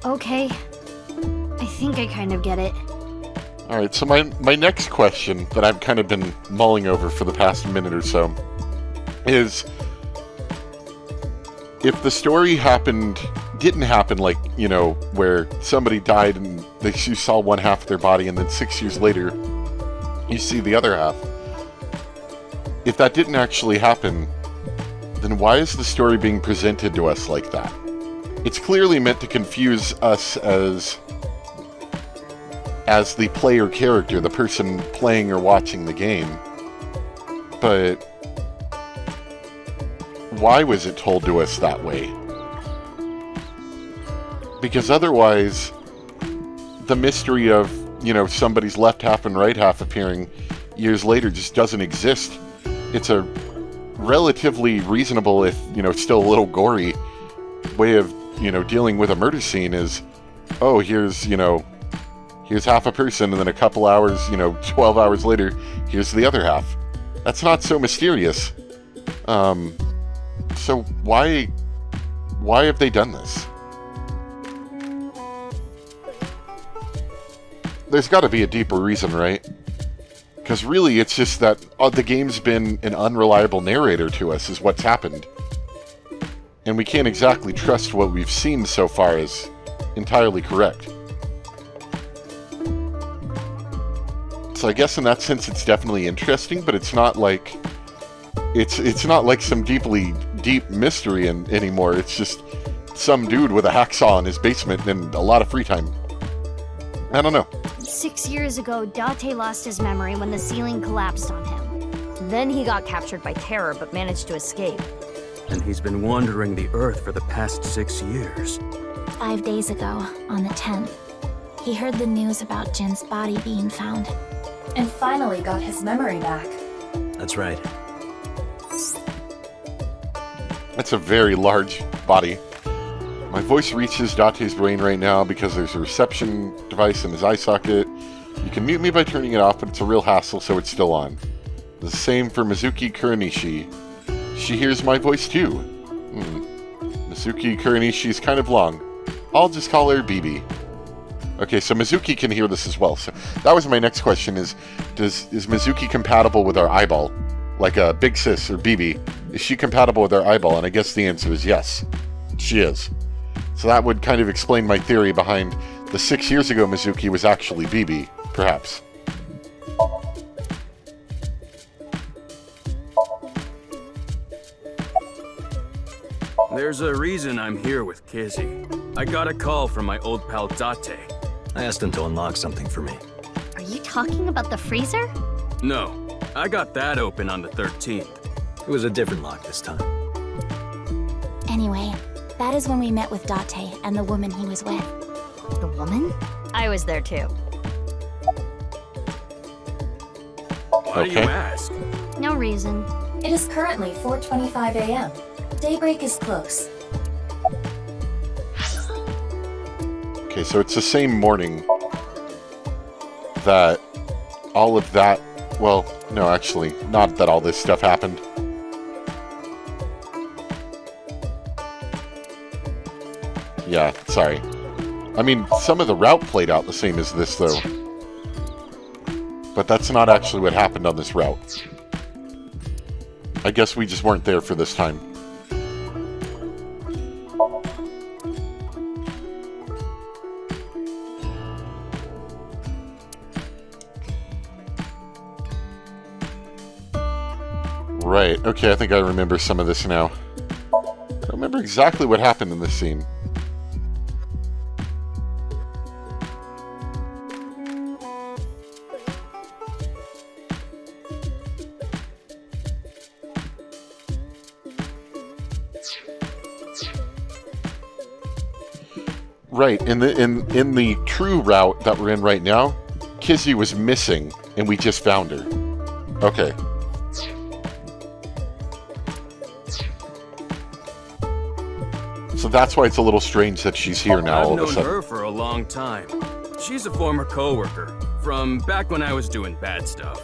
Okay. I think I kind of get it. Alright, so my next question that I've kind of been mulling over for the past minute or so is, if the story didn't happen like, where somebody died and you saw one half of their body and then 6 years later you see the other half. If that didn't actually happen, then why is the story being presented to us like that? It's clearly meant to confuse us as the player character, the person playing or watching the game. But why was it told to us that way? Because otherwise, the mystery of, somebody's left half and right half appearing years later just doesn't exist. It's a relatively reasonable, if, still a little gory way of, dealing with a murder scene is, oh, here's half a person, and then a couple hours, 12 hours later, here's the other half. That's not so mysterious. So why have they done this? There's got to be a deeper reason, right? Because really, it's just that the game's been an unreliable narrator to us, is what's happened. And we can't exactly trust what we've seen so far as entirely correct. So I guess in that sense it's definitely interesting, but it's not like it's not like some deep mystery anymore. It's just some dude with a hacksaw in his basement and a lot of free time. I don't know. 6 years ago, Date lost his memory when the ceiling collapsed on him. Then he got captured by terror but managed to escape. And he's been wandering the Earth for the past 6 years. 5 days ago, on the 10th, he heard the news about Jin's body being found. And finally got his memory back. That's right. That's a very large body. My voice reaches Date's brain right now because there's a reception device in his eye socket. You can mute me by turning it off, but it's a real hassle, so it's still on. The same for Mizuki Kuranishi. She hears my voice too. Mizuki Kuranishi is kind of long. I'll just call her BB. Okay, so Mizuki can hear this as well. So that was my next question: is Mizuki compatible with our eyeball, like a Big Sis or BB? Is she compatible with our eyeball? And I guess the answer is yes, she is. So that would kind of explain my theory behind the 6 years ago Mizuki was actually BB, perhaps. There's a reason I'm here with Kizzy. I got a call from my old pal Date. I asked him to unlock something for me. Are you talking about the freezer? No, I got that open on the 13th. It was a different lock this time. Anyway, that is when we met with Date and the woman he was with. The woman? I was there too. Why do you ask? No reason. It is currently 4:25 a.m. Daybreak is close. Okay, so it's the same morning that all of that... Well, no, actually, not that all this stuff happened. Yeah, sorry. I mean, some of the route played out the same as this, though. But that's not actually what happened on this route. I guess we just weren't there for this time. Right, okay, I think I remember some of this now. I don't remember exactly what happened in this scene. Right, in the true route that we're in right now, Kizzy was missing, and we just found her. Okay. So that's why it's a little strange that she's here now all of a sudden. I've known her for a long time. She's a former coworker from back when I was doing bad stuff.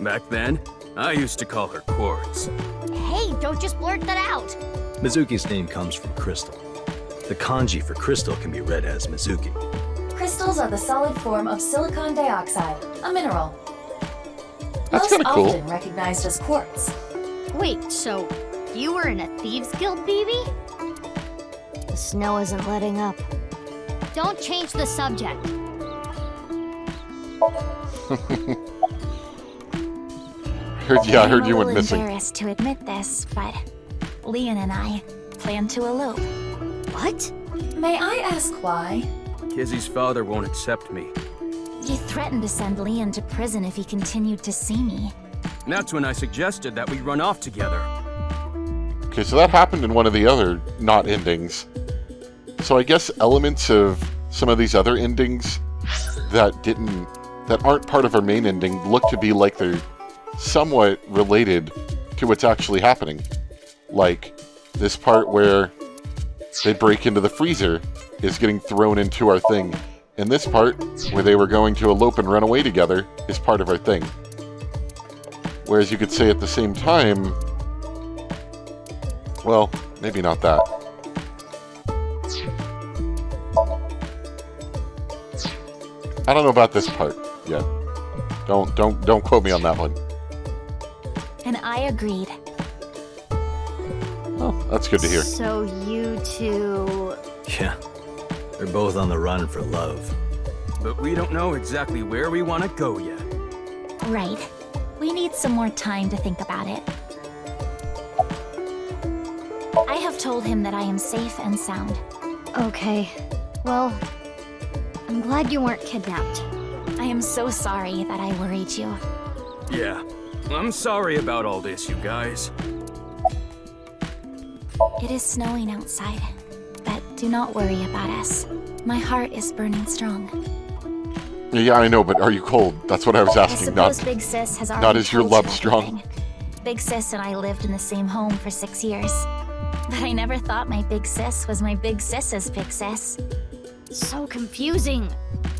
Back then, I used to call her Quartz. Hey, don't just blurt that out. Mizuki's name comes from Crystal. The kanji for crystal can be read as Mizuki. Crystals are the solid form of silicon dioxide, a mineral. That's Most kind of cool. often recognized as quartz. Wait, so you were in a Thieves Guild, BB? The snow isn't letting up. Don't change the subject. I heard you I'm a went little missing. embarrassed to admit this, but Leon and I plan to elope. What? May I ask why? Kizzy's father won't accept me. He threatened to send Leon to prison if he continued to see me. And that's when I suggested that we run off together. Okay, so that happened in one of the other not endings. So I guess elements of some of these other endings that aren't part of our main ending look to be like they're somewhat related to what's actually happening. Like this part where they break into the freezer is getting thrown into our thing. And this part where they were going to elope and run away together is part of our thing. Whereas you could say at the same time, well, maybe not that. I don't know about this part yet. Don't quote me on that one. And I agreed. Oh, that's good to hear. So you two... Yeah. They're both on the run for love. But we don't know exactly where we want to go yet. Right. We need some more time to think about it. I have told him that I am safe and sound. Okay. Well, I'm glad you weren't kidnapped. I am so sorry that I worried you. Yeah. I'm sorry about all this, you guys. It is snowing outside, but do not worry about us. My heart is burning strong. Yeah, I know, but are you cold? That's what I was I asking. suppose Not Big Sis has already not is your told love you strong? everything. Big Sis and I lived in the same home for 6 years. But I never thought my Big Sis was my Big Sis's Big Sis. So confusing.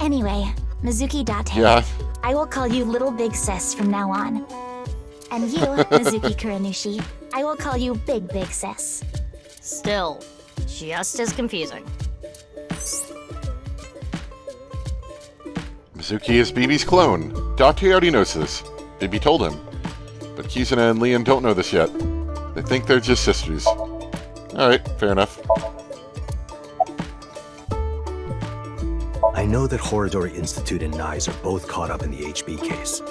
Anyway, Mizuki Date. Yeah. I will call you Little Big Sis from now on. And you, Mizuki Kuranushi, I will call you Big Big Sis. Still, just as confusing. Mizuki is BB's clone. Date already knows this. BB told him. But Kizuna and Leon don't know this yet. They think they're just sisters. Alright, fair enough. I know that Horodori Institute and Nyes are both caught up in the HB case.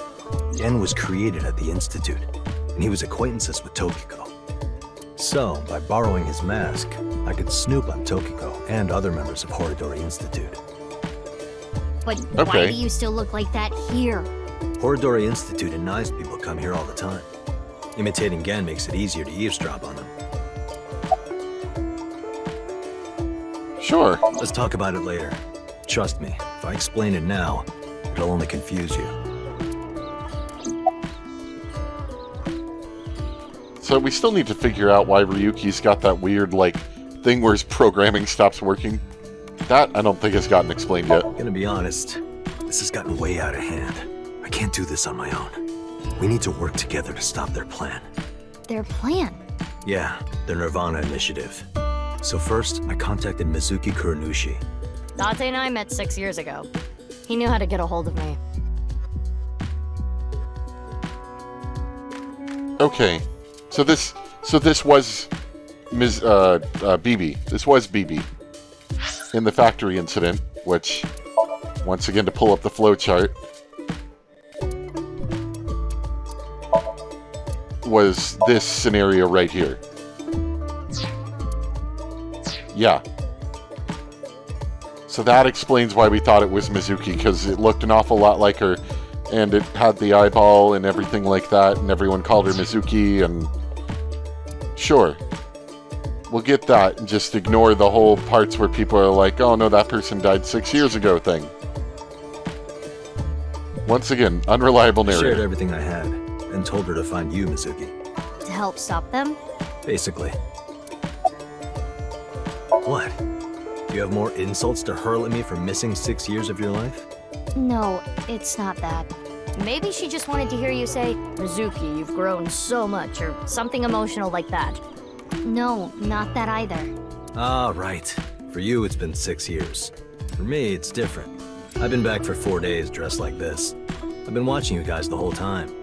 Gen was created at the Institute, and he was acquaintances with Tokiko. So, by borrowing his mask, I could snoop on Tokiko and other members of Horodori Institute. But Okay. why do you still look like that here? Horodori Institute and Nyes people come here all the time. Imitating Gen makes it easier to eavesdrop on them. Sure. Let's talk about it later. Trust me, if I explain it now, it'll only confuse you. So we still need to figure out why Ryuki's got that weird, like, thing where his programming stops working. That, I don't think has gotten explained yet. Gonna be honest, this has gotten way out of hand. I can't do this on my own. We need to work together to stop their plan. Their plan? Yeah, their NirvanA initiative. So first, I contacted Mizuki Kuranushi. Date and I met 6 years ago. He knew how to get a hold of me. Okay. So this was BB. This was BB. In the factory incident, which, once again, to pull up the flowchart, was this scenario right here. Yeah. So that explains why we thought it was Mizuki, because it looked an awful lot like her, and it had the eyeball and everything like that, and everyone called her Mizuki, and sure. We'll get that and just ignore the whole parts where people are like, oh no, that person died 6 years ago thing. Once again, unreliable I shared narrative. everything I had, and told her to find you, Mizuki. To help stop them? Basically. What? Do you have more insults to hurl at me for missing 6 years of your life? No, it's not that. Maybe she just wanted to hear you say, Mizuki, you've grown so much, or something emotional like that. No, not that either. Ah, right. For you, it's been 6 years. For me, it's different. I've been back for 4 days dressed like this. I've been watching you guys the whole time.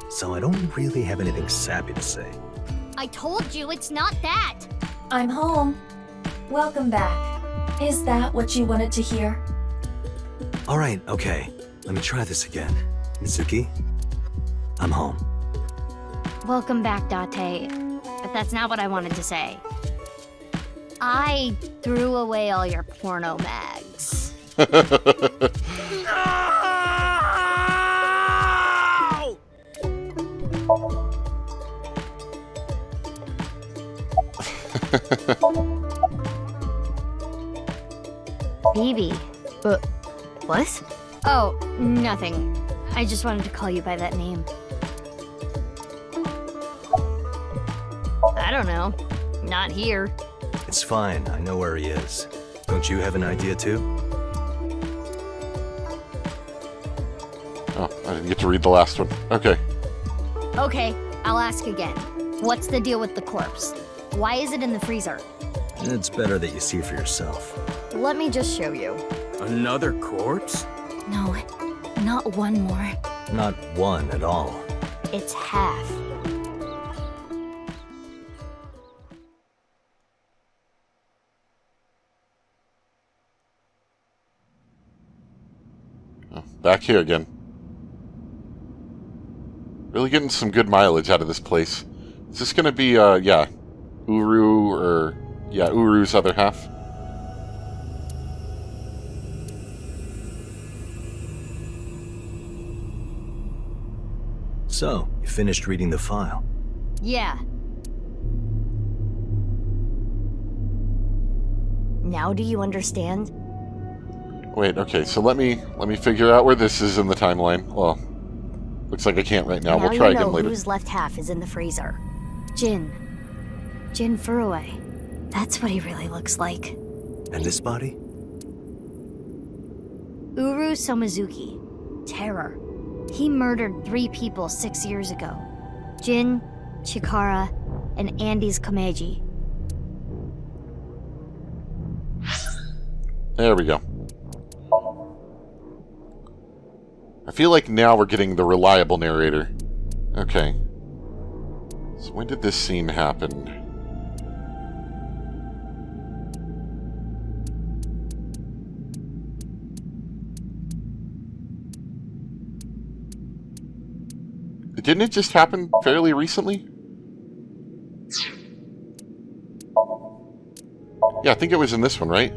So I don't really have anything sappy to say. I told you it's not that. I'm home. Welcome back. Is that what you wanted to hear? Alright, okay. Let me try this again. Mizuki, I'm home. Welcome back, Date. But that's not what I wanted to say. I threw away all your porno mags. Baby. What? Oh, nothing. I just wanted to call you by that name. I don't know. Not here. It's fine, I know where he is. Don't you have an idea too? Oh, I didn't get to read the last one. Okay. Okay, I'll ask again. What's the deal with the corpse? Why is it in the freezer? It's better that you see for yourself. Let me just show you. Another corpse? No, not one more. Not one at all. It's half. Oh, back here again. Really getting some good mileage out of this place. Is this gonna be, yeah, Uru, or, yeah, Uru's other half? So, you finished reading the file. Yeah. Now do you understand? Wait, okay, so let me figure out where this is in the timeline. Well, looks like I can't right now. We'll try you know again later. whose left half is in the freezer. Jin Furue. That's what he really looks like. And this body? Uru Somizuki. Terror. He murdered 3 people 6 years ago. Jin, Chikara, and Andy's Kameji. There we go. I feel like now we're getting the reliable narrator. Okay. So when did this scene happen? Didn't it just happen fairly recently? Yeah, I think it was in this one, right?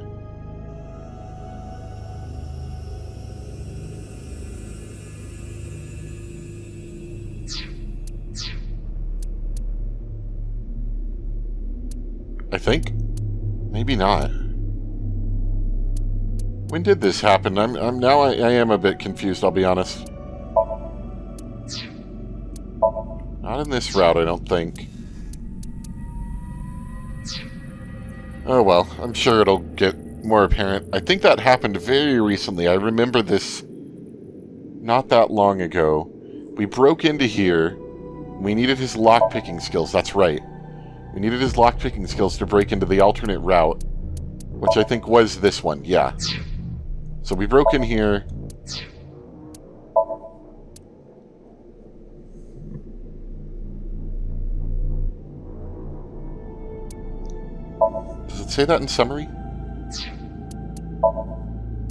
I think. Maybe not. When did this happen? I'm now I am a bit confused, I'll be honest. Not in this route, I don't think. Oh well, I'm sure it'll get more apparent. I think that happened very recently. I remember this not that long ago. We broke into here. We needed his lockpicking skills, that's right. We needed his lockpicking skills to break into the alternate route, which I think was this one, yeah. So we broke in here. Does it say that in summary?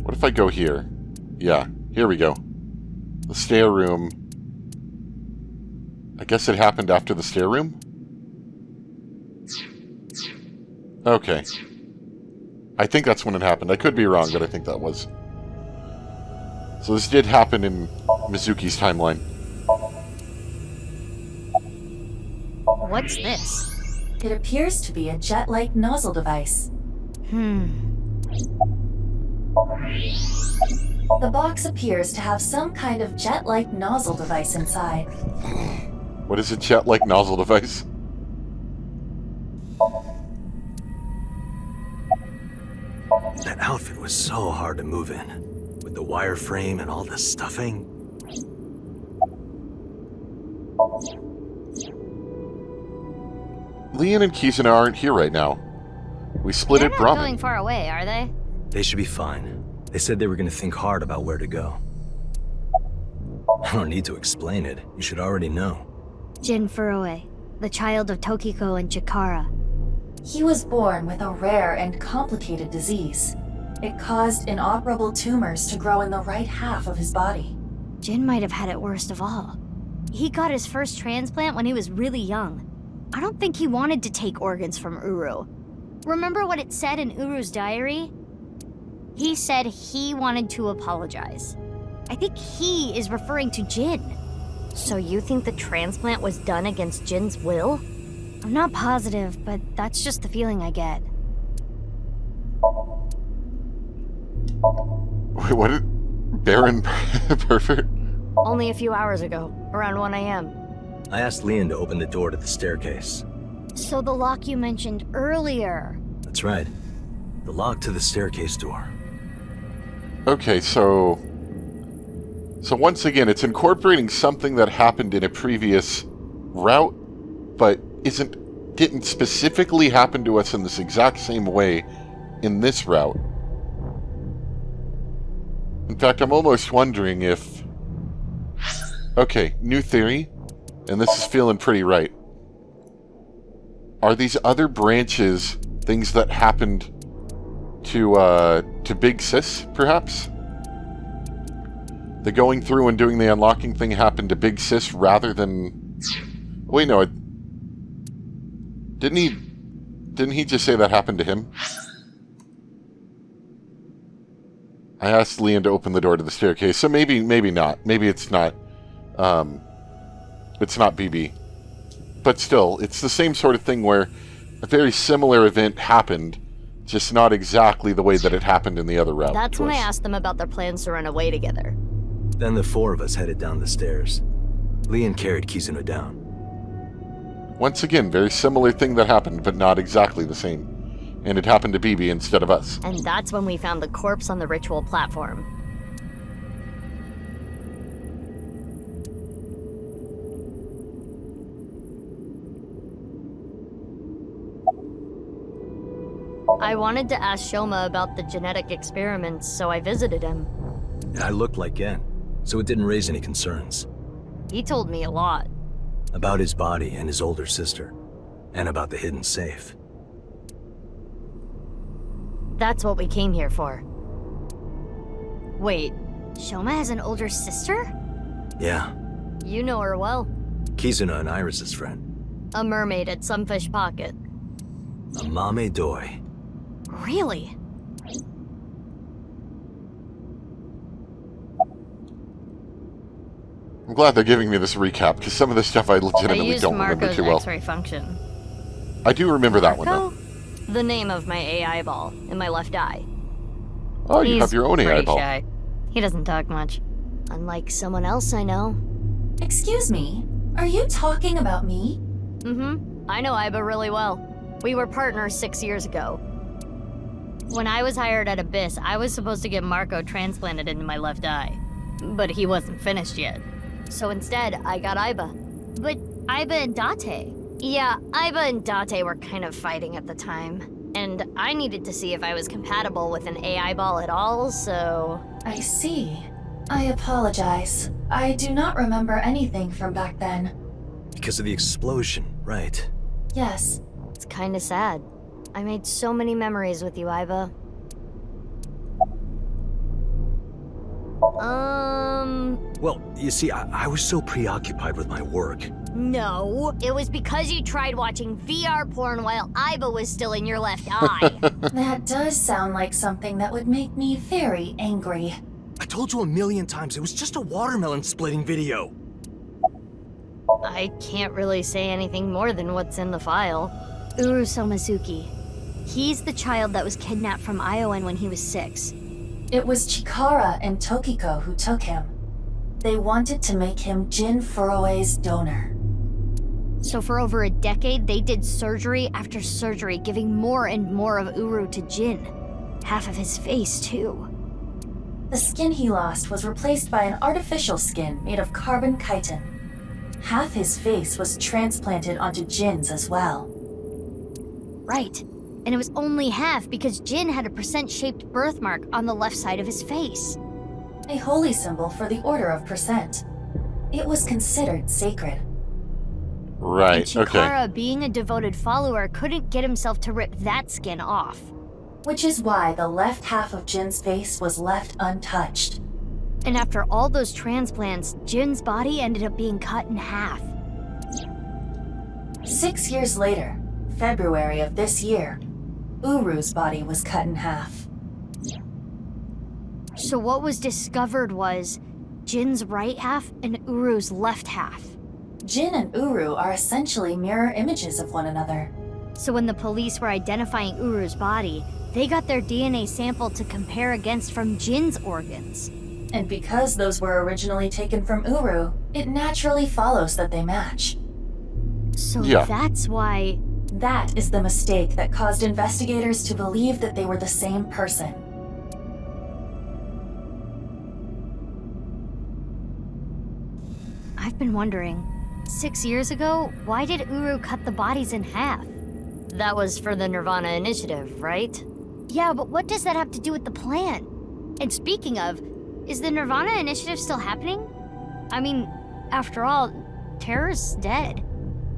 What if I go here? Yeah, here we go. The stair room. I guess it happened after the stair room? Okay. I think that's when it happened. I could be wrong, but I think that was. So this did happen in Mizuki's timeline. What's this? It appears to be a jet-like nozzle device. The box appears to have some kind of jet-like nozzle device inside. What is a jet-like nozzle device? That outfit was so hard to move in. With the wireframe and all the stuffing. Leon and Kizuna aren't here right now. We split They're it not ramen. going far away, are they? They should be fine. They said they were gonna think hard about where to go. I don't need to explain it. You should already know. Jin Furue, the child of Tokiko and Chikara. He was born with a rare and complicated disease. It caused inoperable tumors to grow in the right half of his body. Jin might have had it worst of all. He got his first transplant when he was really young. I don't think he wanted to take organs from Uru. Remember what it said in Uru's diary? He said he wanted to apologize. I think he is referring to Jin. So you think the transplant was done against Jin's will? I'm not positive, but that's just the feeling I get. Wait, what did... Baron Pervert? Only a few hours ago, around 1 a.m. I asked Leon to open the door to the staircase. So the lock you mentioned earlier. That's right. The lock to the staircase door. Okay, so once again, it's incorporating something that happened in a previous route, but didn't specifically happen to us in this exact same way in this route. In fact, I'm almost wondering if... Okay, new theory, and this is feeling pretty right. Are these other branches things that happened to Big Sis, perhaps? The going through and doing the unlocking thing happened to Big Sis rather than... Wait, no, Didn't he just say that happened to him? I asked Leon to open the door to the staircase, so maybe not. Maybe it's not, it's not BB. But still, it's the same sort of thing where a very similar event happened, just not exactly the way that it happened in the other route. That's when I asked them about their plans to run away together. Then the four of us headed down the stairs. Leon carried Kizuna down. Once again, very similar thing that happened, but not exactly the same. And it happened to BB instead of us. And that's when we found the corpse on the ritual platform. I wanted to ask Shoma about the genetic experiments, so I visited him. I looked like Gen, so it didn't raise any concerns. He told me a lot. About his body and his older sister, and about the hidden safe. That's what we came here for. Wait, Shoma has an older sister? Yeah, you know her well. Kizuna and Iris's friend. A mermaid at Sunfish Pocket. A Mame Doi. Really? I'm glad they're giving me this recap, because some of this stuff I legitimately don't remember Marco's too well. X-ray function. I do remember that one, though. Marco? The name of my AI ball in my left eye. Oh, you He's have your own AI pretty ball. shy. He doesn't talk much. Unlike someone else I know. Excuse me, are you talking about me? Mm-hmm. I know Iba really well. We were partners 6 years ago. When I was hired at Abyss, I was supposed to get Marco transplanted into my left eye. But he wasn't finished yet. So instead, I got Iba. But Iba and Date. Yeah, Iba and Date were kind of fighting at the time. And I needed to see if I was compatible with an AI ball at all, so... I see. I apologize. I do not remember anything from back then. Because of the explosion, right? Yes. It's kinda sad. I made so many memories with you, Iba. Well, you see, I was so preoccupied with my work. No, it was because you tried watching VR porn while Iba was still in your left eye. That does sound like something that would make me very angry. I told you a million times, it was just a watermelon splitting video. I can't really say anything more than what's in the file. Uru Somazuki. He's the child that was kidnapped from Iowan when he was 6. It was Chikara and Tokiko who took him. They wanted to make him Jin Furue's donor. So for over a decade, they did surgery after surgery, giving more and more of Uru to Jin. Half of his face, too. The skin he lost was replaced by an artificial skin made of carbon chitin. Half his face was transplanted onto Jin's as well. Right. And it was only half because Jin had a percent-shaped birthmark on the left side of his face. A holy symbol for the Order of Percent. It was considered sacred. Right, And okay. Chikara, being a devoted follower, couldn't get himself to rip that skin off. Which is why the left half of Jin's face was left untouched. And after all those transplants, Jin's body ended up being cut in half. 6 years later, February of this year, Uru's body was cut in half. So what was discovered was Jin's right half and Uru's left half. Jin and Uru are essentially mirror images of one another. So when the police were identifying Uru's body, they got their DNA sample to compare against from Jin's organs. And because those were originally taken from Uru, it naturally follows that they match. So Yeah. that's why... That is the mistake that caused investigators to believe that they were the same person. I've been wondering, 6 years ago, why did Uru cut the bodies in half? That was for the NirvanA initiative, right? Yeah, but what does that have to do with the plan? And speaking of, is the NirvanA initiative still happening? I mean, after all, Terror's dead.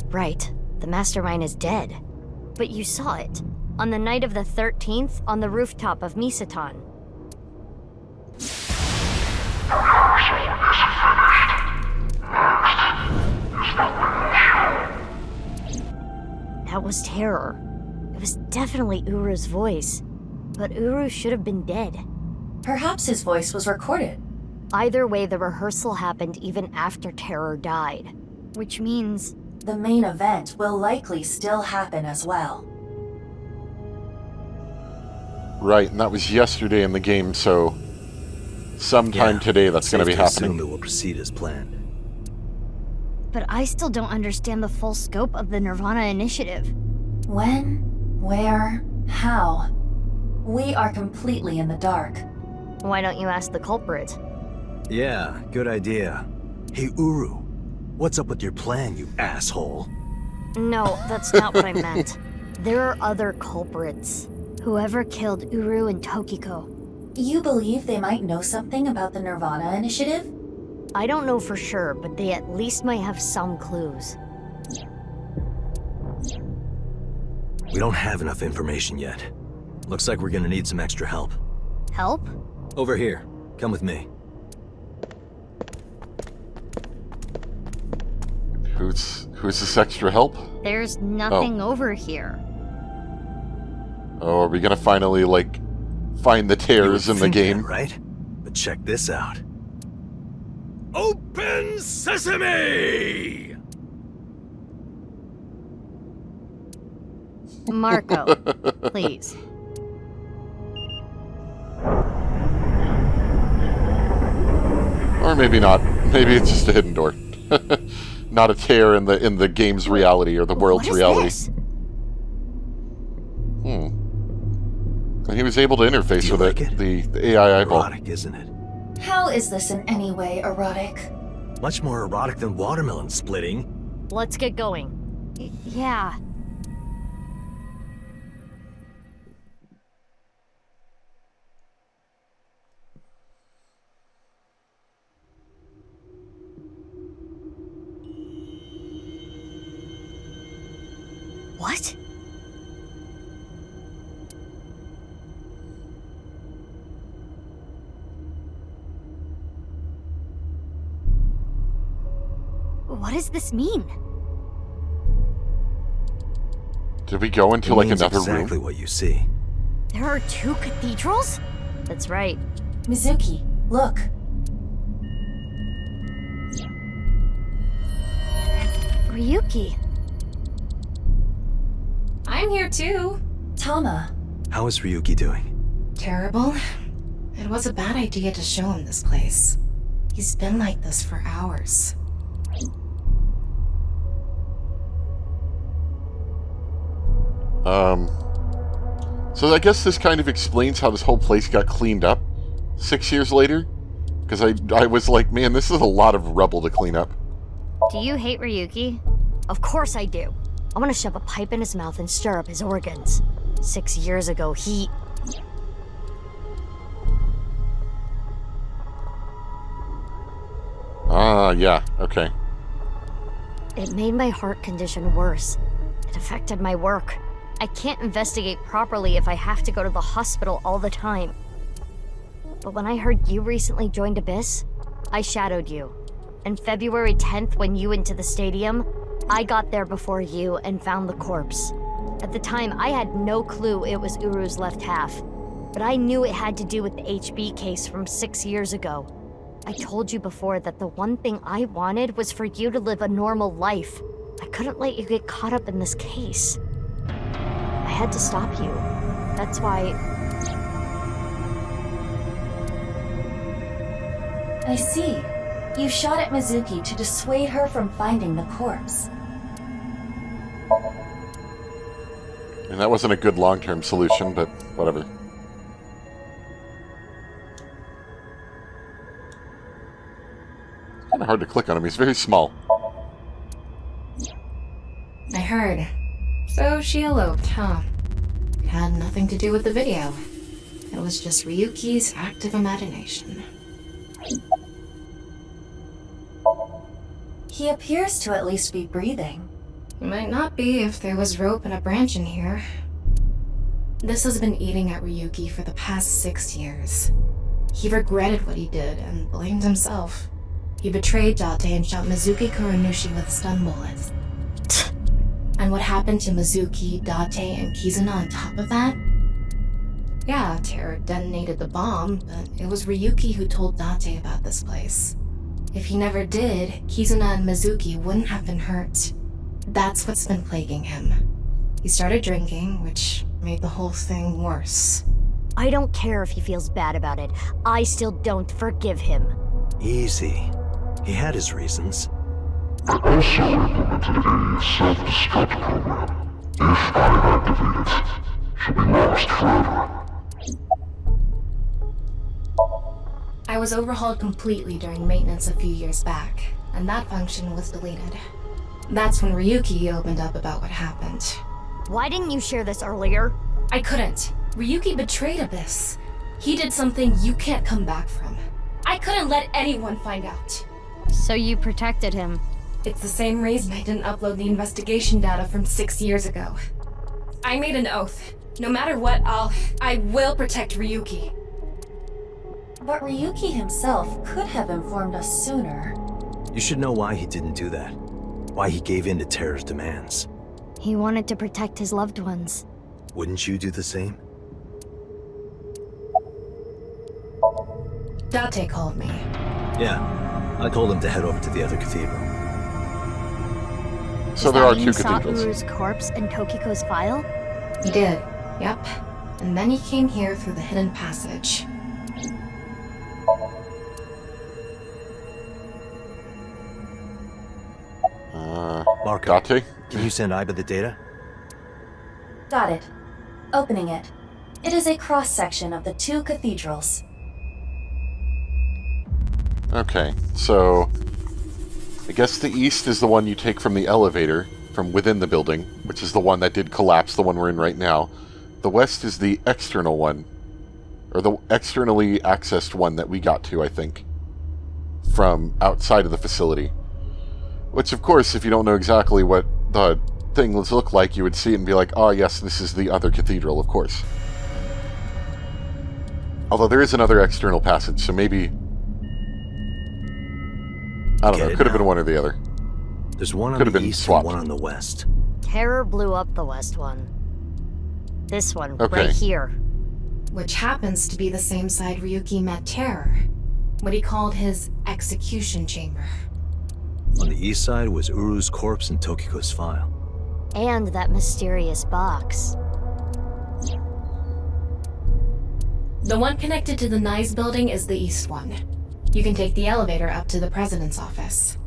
Right. The mastermind is dead. But you saw it. On the night of the 13th, on the rooftop of Misatan. That was Terror. It was definitely Uru's voice. But Uru should have been dead. Perhaps his voice was recorded. Either way, the rehearsal happened even after Terror died. Which means... The main event will likely still happen as well. Right, and that was yesterday in the game, so sometime today that's going to be happening. Assume it will proceed as planned. But I still don't understand the full scope of the NirvanA initiative. When, where, how? We are completely in the dark. Why don't you ask the culprit? Yeah, good idea. Hey, Uru, what's up with your plan, you asshole? No, that's not what I meant. There are other culprits. Whoever killed Uru and Tokiko. You believe they might know something about the NirvanA initiative? I don't know for sure, but they at least might have some clues. We don't have enough information yet. Looks like we're gonna need some extra help. Help? Over here. Come with me. Who's this extra help? There's nothing over here. Oh, are we gonna finally, like, find the tears You in would the think game? that, right? But check this out. Open sesame! Marco, please. Or maybe not. Maybe it's just a hidden door. Not a tear in the game's reality or the world's What is reality. this? And he was able to interface Do you with like it? the AI eyeball. Erotic, isn't it? How is this in any way erotic? Much more erotic than watermelon splitting. Let's get going. Yeah. What? What does this mean? Did we go into, It like, means another exactly room? what you see. There are 2 cathedrals? That's right. Mizuki, look. Ryuki. I'm here too. Tama, How is Ryuki doing? Terrible. It was a bad idea to show him this place. He's been like this for hours. So I guess this kind of explains how this whole place got cleaned up 6 years later. Because I was like, man, this is a lot of rubble to clean up. Do you hate Ryuki? Of course I do. I want to shove a pipe in his mouth and stir up his organs. 6 years ago, he... Ah, yeah, okay. It made my heart condition worse. It affected my work. I can't investigate properly if I have to go to the hospital all the time. But when I heard you recently joined Abyss, I shadowed you. And February 10th, when you went to the stadium, I got there before you and found the corpse. At the time, I had no clue it was Uru's left half. But I knew it had to do with the HB case from 6 years ago. I told you before that the one thing I wanted was for you to live a normal life. I couldn't let you get caught up in this case. I had to stop you. That's why... I see. You shot at Mizuki to dissuade her from finding the corpse. And that wasn't a good long-term solution, but whatever. It's kind of hard to click on him. He's very small. I heard. So she eloped, huh? Had nothing to do with the video. It was just Ryuki's active imagination. He appears to at least be breathing. It might not be if there was rope and a branch in here. This has been eating at Ryuki for the past 6 years. He regretted what he did and blamed himself. He betrayed Date and shot Mizuki Kuranushi with stun bullets. And what happened to Mizuki, Date, and Kizuna on top of that? Yeah, Terror detonated the bomb, but it was Ryuki who told Date about this place. If he never did, Kizuna and Mizuki wouldn't have been hurt. That's what's been plaguing him. He started drinking, which made the whole thing worse. I don't care if he feels bad about it. I still don't forgive him. Easy. He had his reasons. I also implemented a self-destruct program. If I activate it, she'll be lost forever. I was overhauled completely during maintenance a few years back, and that function was deleted. That's when Ryuki opened up about what happened. Why didn't you share this earlier? I couldn't. Ryuki betrayed Abyss. He did something you can't come back from. I couldn't let anyone find out. So you protected him. It's the same reason I didn't upload the investigation data from 6 years ago. I made an oath. No matter what, I will protect Ryuki. But Ryuki himself could have informed us sooner. You should know why he didn't do that. Why he gave in to Terror's demands. He wanted to protect his loved ones. Wouldn't you do the same? Date called me. Yeah. I told him to head over to the other cathedral. So there are two You saw cathedrals. Uru's corpse in Tokiko's file? He did. Yep. And then he came here through the hidden passage. Marco, Date? can you send Iba the data? Got it. Opening it. It is a cross-section of the two cathedrals. Okay, so I guess the east is the one you take from the elevator, from within the building, which is the one that did collapse, the one we're in right now. The west is the external one, or the externally accessed one that we got to, I think, from outside of the facility. Which, of course, if you don't know exactly what the things look like, you would see it and be like, oh yes, this is the other cathedral, of course. Although there is another external passage, so maybe... I don't know, it could have been one or the other. There's one on Could have the been east swapped. and one on the west. Terror blew up the west one. This one, Okay. right here. Which happens to be the same side Ryuki met Terror. What he called his execution chamber. On the east side was Uru's corpse and Tokiko's file. And that mysterious box. The one connected to the Nyes building is the east one. You can take the elevator up to the president's office.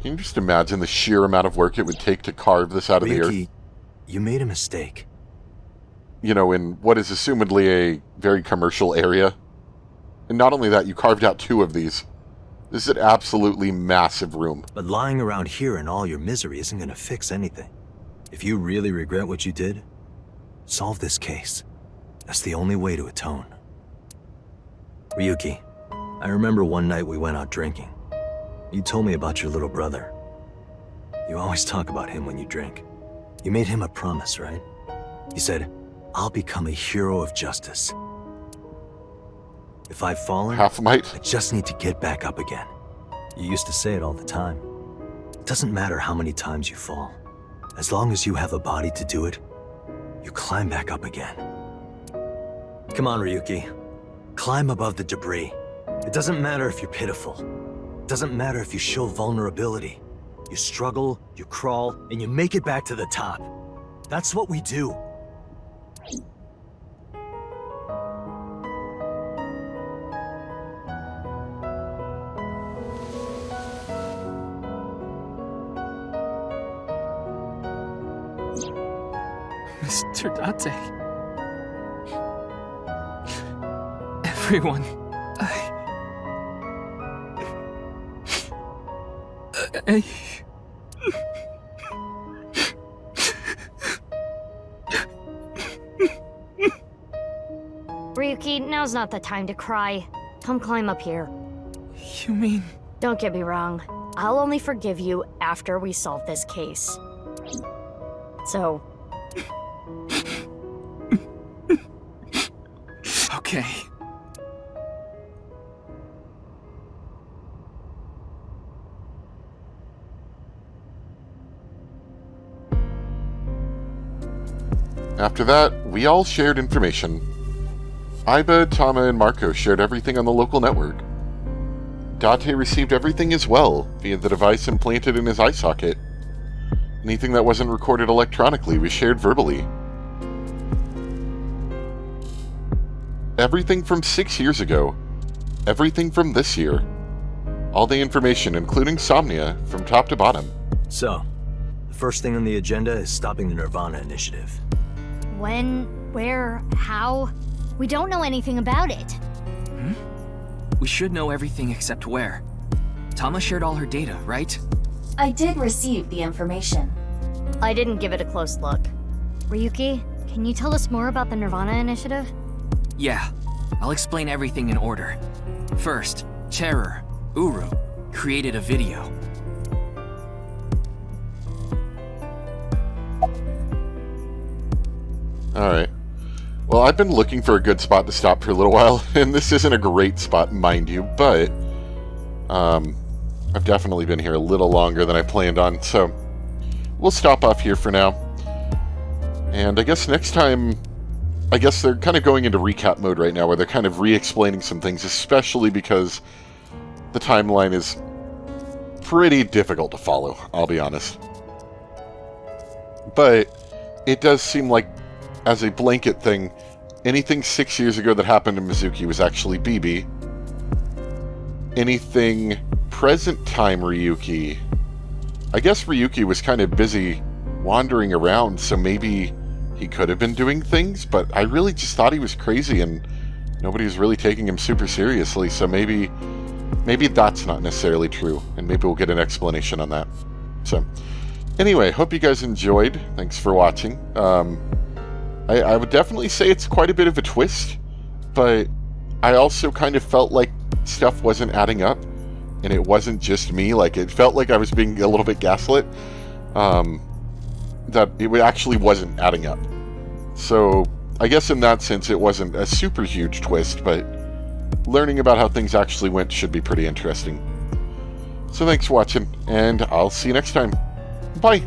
Can you just imagine the sheer amount of work it would take to carve this out of the earth? Ryuki, you made a mistake. You know, in what is assumedly a very commercial area. And not only that, you carved out two of these. This is an absolutely massive room. But lying around here in all your misery isn't gonna fix anything. If you really regret what you did, solve this case. That's the only way to atone. Ryuki, I remember one night we went out drinking. You told me about your little brother. You always talk about him when you drink. You made him a promise, right? You said, I'll become a hero of justice. If I've fallen, Half might. I just need to get back up again. You used to say it all the time. It doesn't matter how many times you fall. As long as you have a body to do it, you climb back up again. Come on, Ryuki. Climb above the debris. It doesn't matter if you're pitiful. It doesn't matter if you show vulnerability. You struggle, you crawl, and you make it back to the top. That's what we do. Mr. Date. Everyone, Ryuki, now's not the time to cry. Come climb up here. You mean... Don't get me wrong. I'll only forgive you after we solve this case. So... Okay. After that, we all shared information. Aiba, Tama, and Marco shared everything on the local network. Date received everything as well, via the device implanted in his eye socket. Anything that wasn't recorded electronically was shared verbally. Everything from 6 years ago. Everything from this year. All the information, including Somnia, from top to bottom. So, the first thing on the agenda is stopping the NirvanA initiative. When, where, how? We don't know anything about it. We should know everything except where. Tama shared all her data, right? I did receive the information. I didn't give it a close look. Ryuki, can you tell us more about the NirvanA initiative? Yeah, I'll explain everything in order. First, Terror, Uru, created a video. Alright. Well, I've been looking for a good spot to stop for a little while, and this isn't a great spot, mind you, but I've definitely been here a little longer than I planned on, so we'll stop off here for now. And I guess next time, I guess they're kind of going into recap mode right now, where they're kind of re-explaining some things, especially because the timeline is pretty difficult to follow, I'll be honest. But it does seem like, as a blanket thing, anything 6 years ago that happened to Mizuki was actually BB. Anything present time Ryuki, I guess Ryuki was kind of busy wandering around, so maybe he could have been doing things, but I really just thought he was crazy and nobody was really taking him super seriously, so maybe that's not necessarily true, and maybe we'll get an explanation on that. So, anyway, hope you guys enjoyed. Thanks for watching. I would definitely say it's quite a bit of a twist, but I also kind of felt like stuff wasn't adding up, and it wasn't just me. Like, it felt like I was being a little bit gaslit, that it actually wasn't adding up. So, I guess in that sense it wasn't a super huge twist, but learning about how things actually went should be pretty interesting. So thanks for watching, and I'll see you next time. Bye!